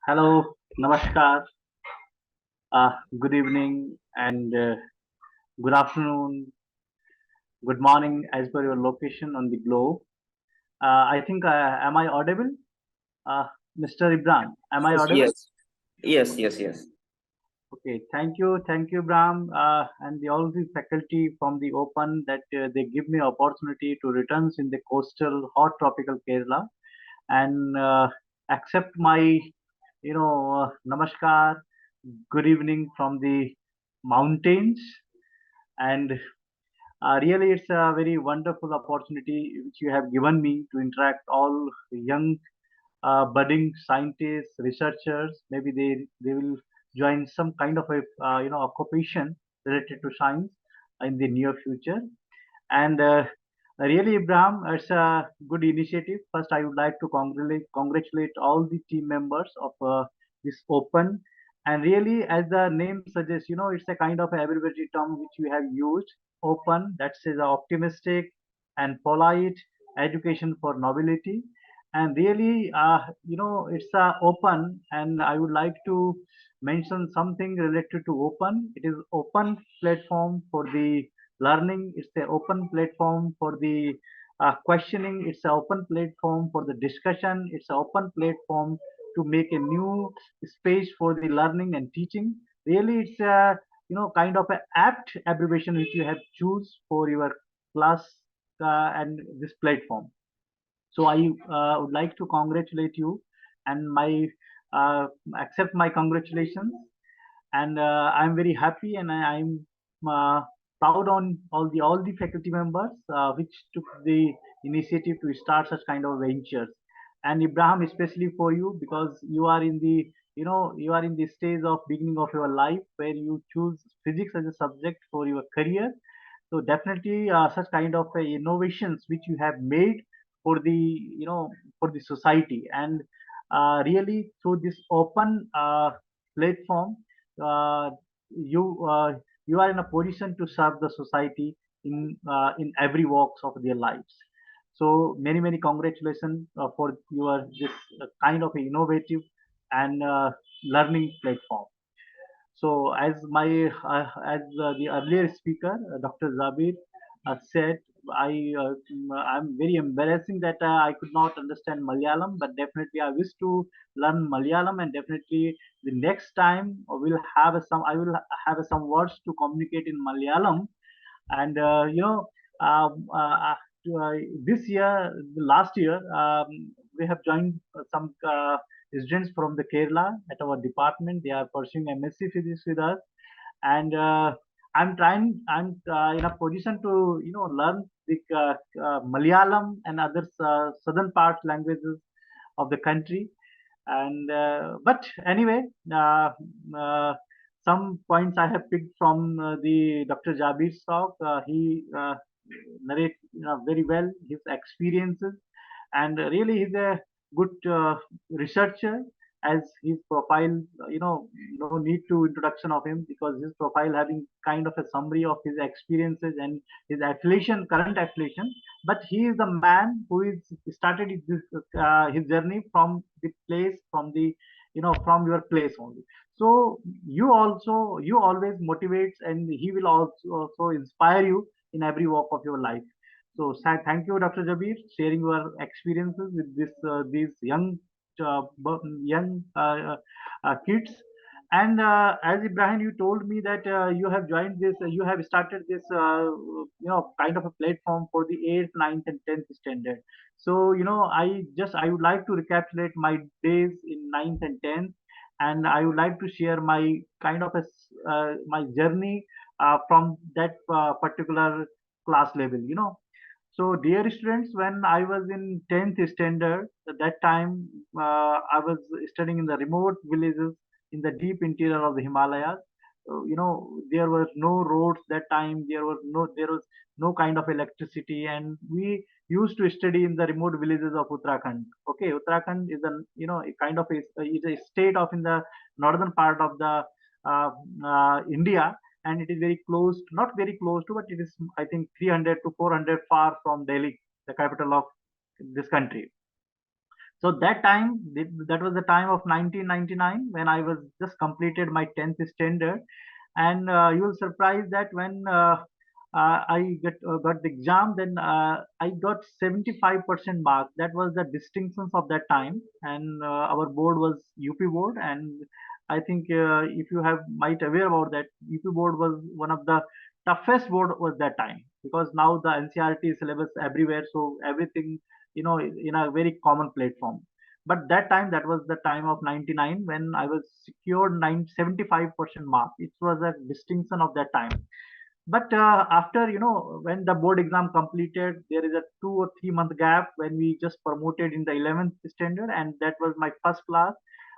Hello, Namaskar, good evening, and good afternoon, good morning, as per your location on the globe. I think, am I audible? Uh, Mr. Ibrahim, am I Yes, audible? yes, yes, yes, yes. Okay, thank you, Ibrahim, and all the faculty from the Open that they give me opportunity to return in the coastal hot tropical Kerala and accept my, namaskar, good evening from the mountains. And really, it's a very wonderful opportunity which you have given me to interact all young budding scientists, researchers. Maybe they will join some kind of a occupation related to science in the near future. And really, Ibrahim, it's a good initiative. First, I would like to congratulate all the team members of this Open. And really, as the name suggests, it's a kind of a abbreviated term which we have used. Open, that says optimistic and polite education for nobility. And really, it's open, and I would like to mention something related to open. It is open platform for the learning. It's the open platform for the questioning. It's an open platform for the discussion. It's an open platform to make a new space for the learning and teaching. Really, it's a kind of a apt abbreviation which you have choose for your class and this platform. So I would like to congratulate you and my uh, accept my congratulations. And I'm very happy, and I'm uh, proud on all the faculty members which took the initiative to start such kind of ventures. And Ibrahim, especially for you, because you are in the stage of beginning of your life where you choose physics as a subject for your career. So definitely such kind of innovations which you have made for the for the society, and really through this open platform, uh, you uh, you are in a position to serve the society in every walks of their lives. So many congratulations for your this kind of innovative and learning platform. So as the earlier speaker, Dr. Zabir said, I'm very embarrassing that I could not understand Malayalam, but definitely I wish to learn Malayalam, and definitely the next time I will have some words to communicate in Malayalam. And uh, this year, last year, we have joined some students from the Kerala at our department. They are pursuing MSc Physics with us, and I'm in a position to learn the Malayalam and other southern part languages of the country. And but anyway, uh, some points I have picked from the Dr. Jabir's talk. He narrates very well his experiences, and really he's a good researcher. As his profile, no need to introduction of him, because his profile having kind of a summary of his experiences and his affiliation, current affiliation. But he is the man who is started his journey from the place, from the from your place only. So you always motivates, and he will also inspire you in every walk of your life. So thank you, Dr. Jabir, sharing your experiences with these young kids. And as Ibrahim, you told me that you have joined this, you have started this, kind of a platform for the 8th, ninth, and 10th standard. So I would like to recapitulate my days in ninth and 10th, and I would like to share my kind of my journey from that particular class level. So, dear students, when I was in 10th standard, at that time I was studying in the remote villages in the deep interior of the Himalayas. There were no roads that time. There was no kind of electricity, and we used to study in the remote villages of Uttarakhand. Okay, Uttarakhand is a kind of is a state of in the northern part of the uh, India, and it is very close to, not very close to, but it is, I think, 300 to 400 far from Delhi, the capital of this country. So that time, that was the time of 1999 when I was just completed my 10th standard. And you will surprise that when got the exam, then I got 75% mark. That was the distinctions of that time. And our board was UP board. And I think if you have might aware about that, UP board was one of the toughest board was that time, because now the NCRT syllabus everywhere, so everything, in a very common platform. But that time, that was the time of 99 when I was secured 75% mark. It was a distinction of that time. But after, when the board exam completed, there is a 2 or 3 month gap when we just promoted in the 11th standard, and that was my first class.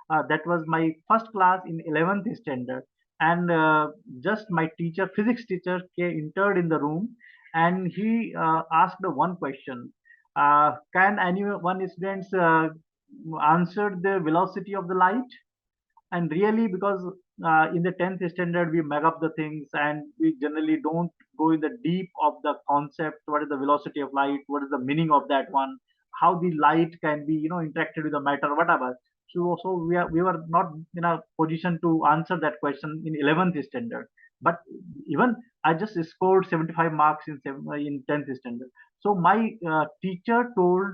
That was my first class in 11th standard. And just my teacher, physics teacher, entered in the room, and he asked one question. Can any one students answer the velocity of the light? And really, because in the 10th standard we make up the things, and we generally don't go in the deep of the concept, what is the velocity of light, what is the meaning of that one, how the light can be interacted with the matter, whatever. So we were not in a position to answer that question in 11th standard. But even I just scored 75 marks in 10th standard. So my teacher told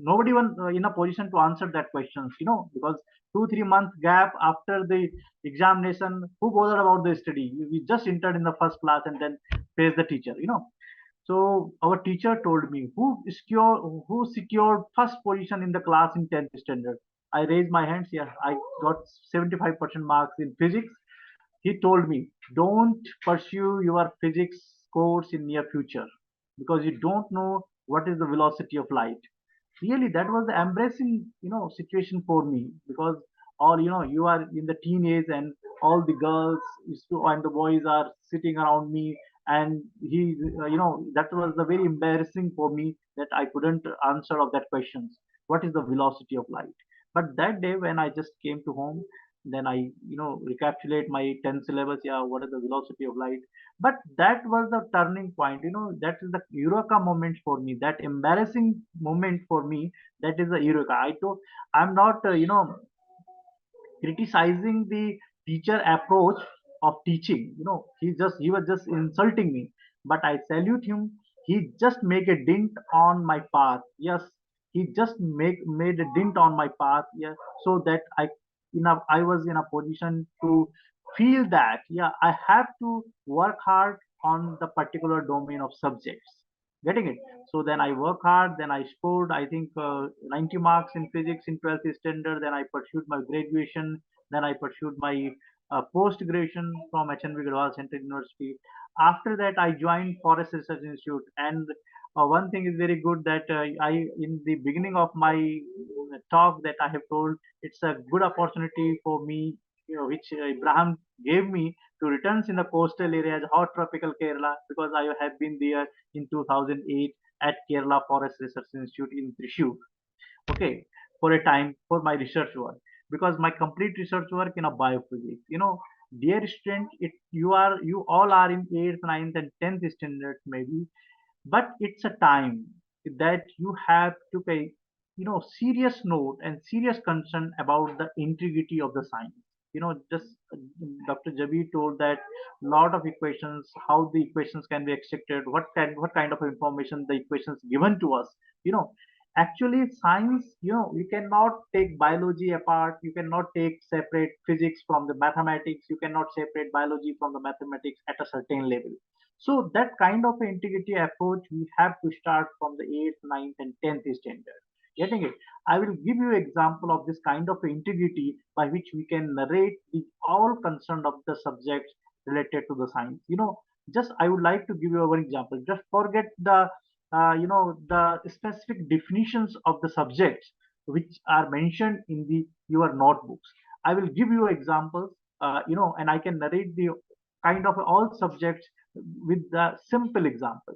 nobody was in a position to answer that questions, because 2 3 month gap after the examination, who bothered about the study? We just entered in the first class and then faced the teacher. So our teacher told me, who secured first position in the class in 10th standard. I raised my hands. Yeah, I got 75% marks in physics. He told me, don't pursue your physics course in near future, because you don't know what is the velocity of light. Really, that was the embracing situation for me, because all you are in the teenage, and all the girls and the boys are sitting around me. And that was the very embarrassing for me that I couldn't answer of that questions, what is the velocity of light. But that day when I just came to home, then I recapitulate my 10th syllabus. Yeah, what is the velocity of light? But that was the turning point. That is the eureka moment for me, that embarrassing moment for me. That is the eureka. I'm not criticizing the teacher approach of teaching. He was just insulting me. But I salute him. He just make a dent on my path. Yes, he just made a dent on my path. Yeah, so that I was in a position to feel that, yeah, I have to work hard on the particular domain of subjects. Getting it? So then I work hard. Then I scored, I think, 90 marks in physics in 12th standard. Then I pursued my graduation. Then I pursued my post graduation from HNV Gadwal Central University. After that, I joined Forest Research Institute. And one thing is very good, that I, in the beginning of my talk, that I have told, it's a good opportunity for me, which Ibrahim gave me, to return in the coastal areas, hot tropical Kerala, because I have been there in 2008 at Kerala Forest Research Institute in Thrissur. Okay, for a time for my research work, because my complete research work in a biophysics. Dear student, you all are in 8th, 9th, and 10th standard maybe, but it's a time that you have to pay serious note and serious concern about the integrity of the science. Just Dr. Jabi told that lot of equations, how the equations can be extracted, what kind of information the equations given to us. you know Actually, science, you cannot take biology apart. You cannot take separate physics from the mathematics. You cannot separate biology from the mathematics at a certain level. So that kind of integrity approach we have to start from the 8th, 9th, and 10th standard. Getting it? I will give you example of this kind of integrity by which we can narrate the all concerned of the subjects related to the science. Just I would like to give you one example. Just forget the specific definitions of the subjects which are mentioned in the your notebooks. I will give you examples, and I can narrate the kind of all subjects with the simple example.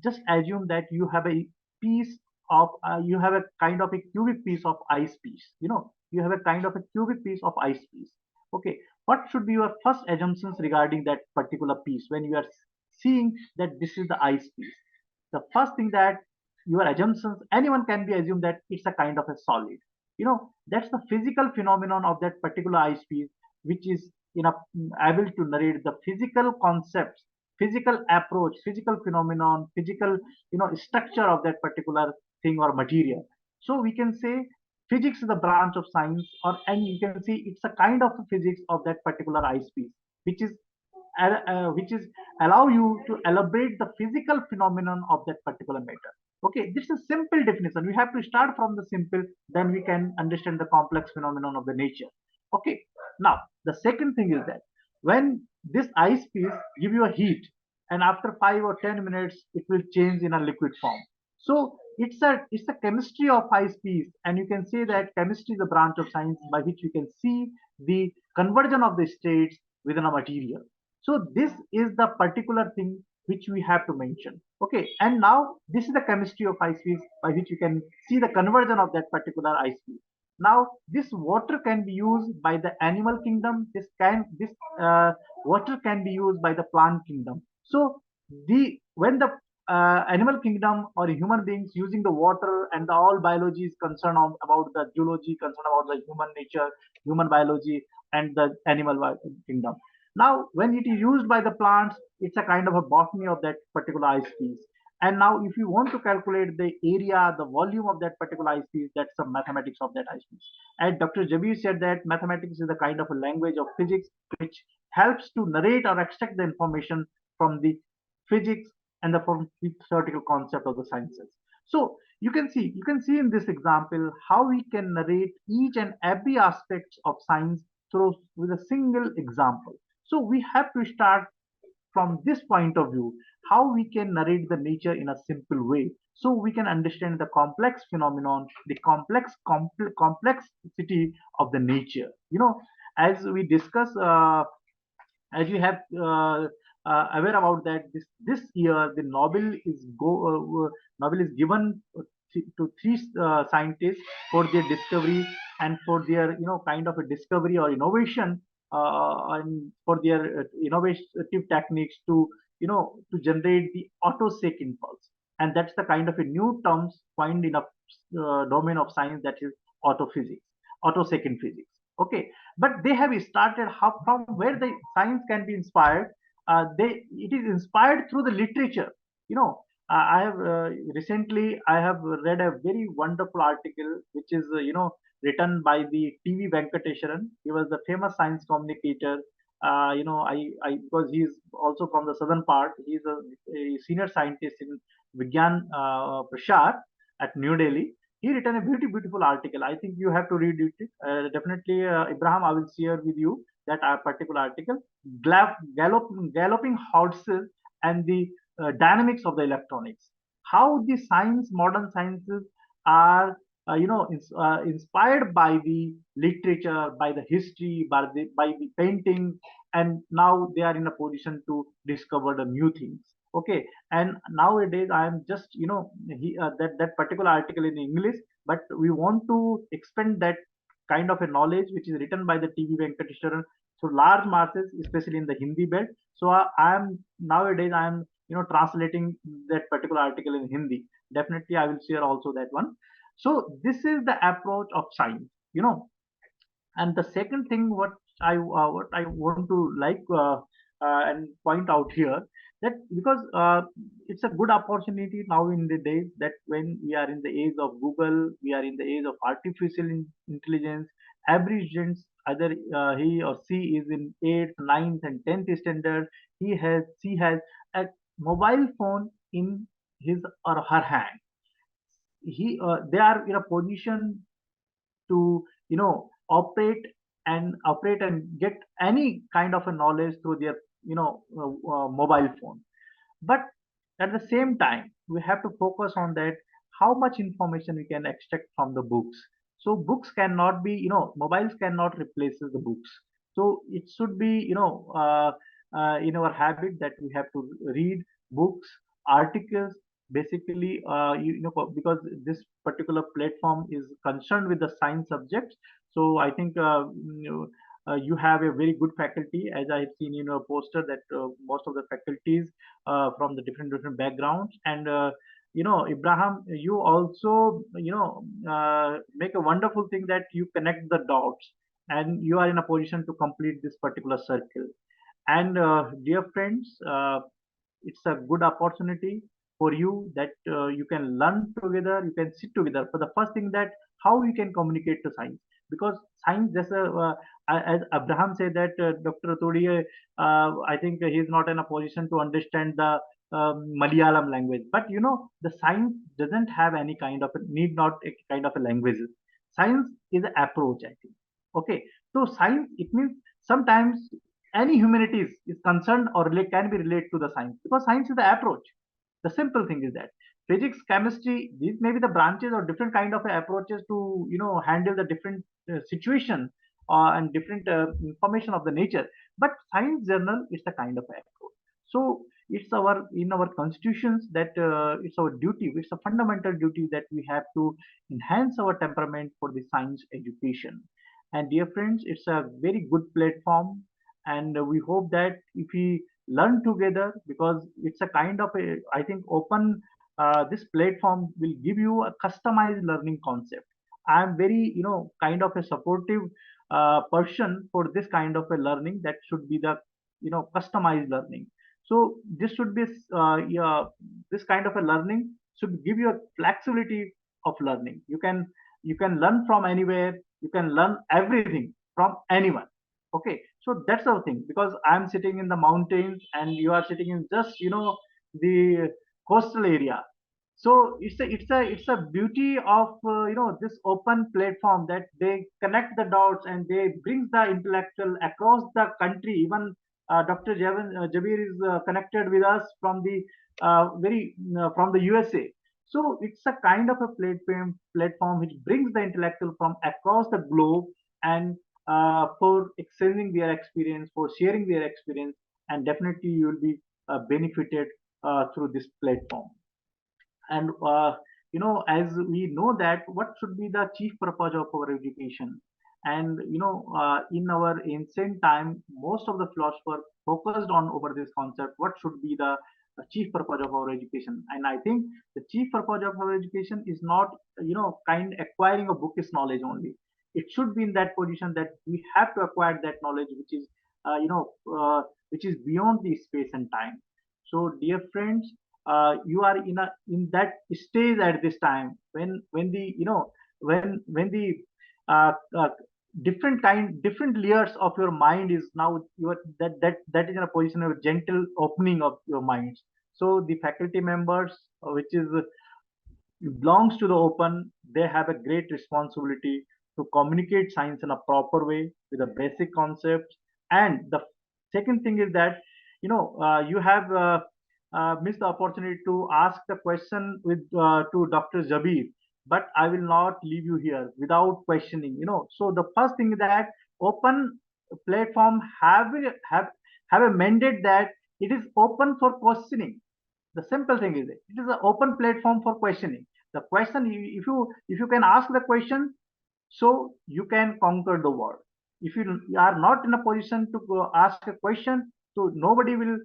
Just assume that you have a kind of a cubic piece of ice piece. You have a kind of a cubic piece of ice piece. Okay, what should be your first assumptions regarding that particular piece when you are seeing that this is the ice piece? The first thing that your assumptions, anyone can be assumed that it's a kind of a solid. That's the physical phenomenon of that particular eyepiece, which is able to narrate the physical concepts, physical approach, physical phenomenon, physical structure of that particular thing or material. So we can say physics is a branch of science, or and you can see it's a kind of physics of that particular eyepiece, which is which is allow you to elaborate the physical phenomenon of that particular matter. Okay, this is a simple definition. We have to start from the simple, then we can understand the complex phenomenon of the nature. Okay, now the second thing is that when this ice piece give you a heat, and after 5 or 10 minutes it will change in a liquid form. So it's a chemistry of ice piece, and you can say that chemistry is a branch of science by which you can see the conversion of the states within a material. So this is the particular thing which we have to mention. Okay, and now this is the chemistry of ice piece by which you can see the conversion of that particular ice piece. Now this water can be used by the animal kingdom. This water can be used by the plant kingdom. So the when the animal kingdom or human beings using the water, and the all biology is concerned about the geology, concerned about the human nature, human biology, and the animal kingdom. Now, when it is used by the plants, it's a kind of a botany of that particular ice piece. And now, if you want to calculate the area, the volume of that particular ice piece, that's the mathematics of that ice piece. And Dr. Jabir said that mathematics is a kind of a language of physics which helps to narrate or extract the information from the physics and from the theoretical concept of the sciences. So you can see in this example how we can narrate each and every aspect of science through with a single example. So we have to start from this point of view, how we can narrate the nature in a simple way, so we can understand the complex phenomenon, the complexity of the nature. As we discuss, as you have aware about that, this year the Nobel is given to three scientists for their discovery, and for their kind of a discovery or innovation, and for their innovative techniques to to generate the autosec impulse. And that's the kind of a new terms coined in a domain of science, that is autophysics, autosecond physics. Okay, but they have started how, from where the science can be inspired. It is inspired through the literature. I have recently I have read a very wonderful article which is written by the TV Venkateswaran. He was the famous science communicator. I because he is also from the southern part. He is a senior scientist in Vigyan Prashar at New Delhi. He written a beautiful article. I think you have to read it. Definitely, Ibrahim, I will share with you that particular article. Galloping horses and the dynamics of the electronics. How the modern sciences are, inspired by the literature, by the history, by the painting, and now they are in a position to discover the new things. Okay, and nowadays I am just that particular article in English, but we want to expand that kind of a knowledge which is written by the TV Venkateswaran to large masses, especially in the Hindi belt. So I am nowadays I am translating that particular article in Hindi. Definitely, I will share also that one. So this is the approach of science. And the second thing what I want to and point out here, that because it's a good opportunity now in the days, that when we are in the age of Google, we are in the age of artificial intelligence. Every student, either he or she is in 8th, ninth, and 10th standard, she has a mobile phone in his or her hand. They are in a position to operate and get any kind of a knowledge through their mobile phone. But at the same time, we have to focus on that, how much information we can extract from the books. So books cannot be, mobiles cannot replace the books. So it should be in our habit that we have to read books, articles, basically, because this particular platform is concerned with the science subjects. So I think you have a very good faculty, as I have seen in your poster, that most of the faculties from the different backgrounds, and Ibrahim, you also, make a wonderful thing that you connect the dots and you are in a position to complete this particular circle. And dear friends, it's a good opportunity for you that you can learn together, you can sit together. For the first thing, that how you can communicate to science, because science, as Abraham said that Dr. Raturi, I think he is not in a position to understand the Malayalam language, but the science doesn't have any kind of need, not a kind of a language. Science is an approach, I think. Okay, so science, it means sometimes any humanities is concerned or can be related to the science, because science is the approach. The simple thing is that physics, chemistry, these may be the branches or different kind of approaches to handle the different situation and different information of the nature. But science journal is the kind of approach. So it's our in our constitutions that it's our duty, it's a fundamental duty that we have to enhance our temperament for the science education. And dear friends, it's a very good platform, and we hope that if we learn together, because it's a kind of a, I think, open, this platform will give you a customized learning concept. I am very kind of a supportive person for this kind of a learning, that should be the customized learning. So this should be yeah, this kind of a learning should give you a flexibility of learning. You can learn from anywhere, you can learn everything from anyone. Okay, so that's the thing, because I'm sitting in the mountains and you are sitting in just the coastal area. So it's a beauty of this open platform, that they connect the dots and they brings the intellectual across the country. Even Dr. Jabir is connected with us from the very from the USA. So it's a kind of a platform which brings the intellectual from across the globe, and for exchanging their experience, for sharing their experience, and definitely you will be benefited through this platform. And as we know that what should be the chief purpose of our education. And in our ancient time, most of the philosophers focused on over this concept, what should be the chief purpose of our education. And I think the chief purpose of our education is not kind acquiring a bookish knowledge only. It should be in that position that we have to acquire that knowledge which is which is beyond the space and time. So dear friends, you are in that stage at this time, when the when the uh, uh, different layers of your mind is now, you are that is in a position of gentle opening of your minds. So the faculty members, which is belongs to the open, they have a great responsibility to communicate science in a proper way with the basic concepts. And the second thing is that you have missed the opportunity to ask the question with to Dr. Jabir, but I will not leave you here without questioning. So the first thing is that open platform have a mandate that it is open for questioning. The simple thing is it is an open platform for questioning. The question, if you can ask the question, so you can conquer the world. If you are not in a position to go ask a question, so nobody will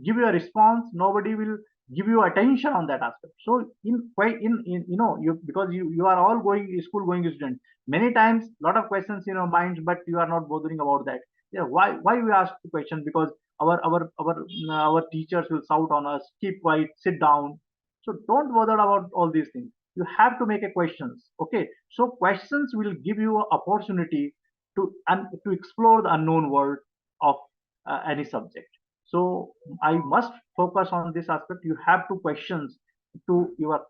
give you a response, nobody will give you attention on that aspect. So in you, because you are all going school going student, many times lot of questions in your minds, but you are not bothering about that. Yeah, why we ask the question? Because our teachers will shout on us, keep quiet, sit down. So don't bother about all these things. You have to make a questions. Okay, so questions will give you an opportunity to explore the unknown world of any subject. So I must focus on this aspect. You have to questions to your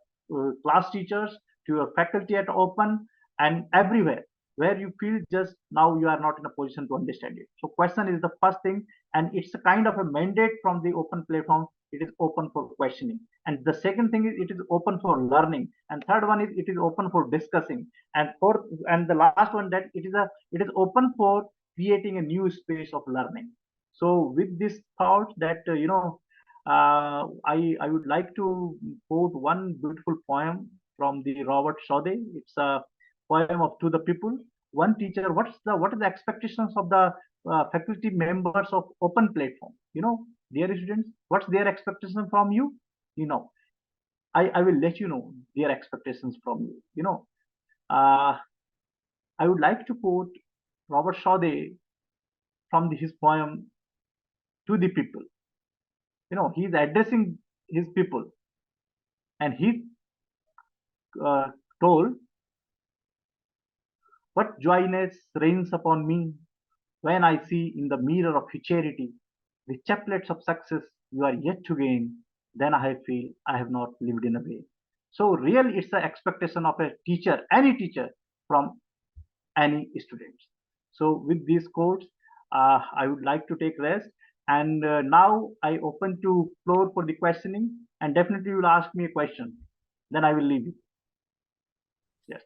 class teachers, to your faculty at open, and everywhere where you feel just now you are not in a position to understand it. So question is the first thing, and it's a kind of a mandate from the open platform. It is open for questioning. And the second thing is it is open for learning. And third one is it is open for discussing. And fourth, and the last one, that it is open for creating a new space of learning. So with this thought that I would like to quote one beautiful poem from the Robert Sode. It's a poem of To the People. One teacher, what is the expectations of the faculty members of open platform? Dear students, what's their expectation from you? You know, I will let you know their expectations from you. Uh, I would like to quote Robert Sade from his poem To the People. He's addressing his people, and he uh, told, "What joyness reigns upon me when I see in the mirror of futurity the chaplets of success you are yet to gain, then I feel I have not lived in a way." So really it's the expectation of a teacher, any teacher, from any students. So with these quotes, I would like to take rest. And now I open to floor for the questioning, and definitely you will ask me a question. Then I will leave you. Yes.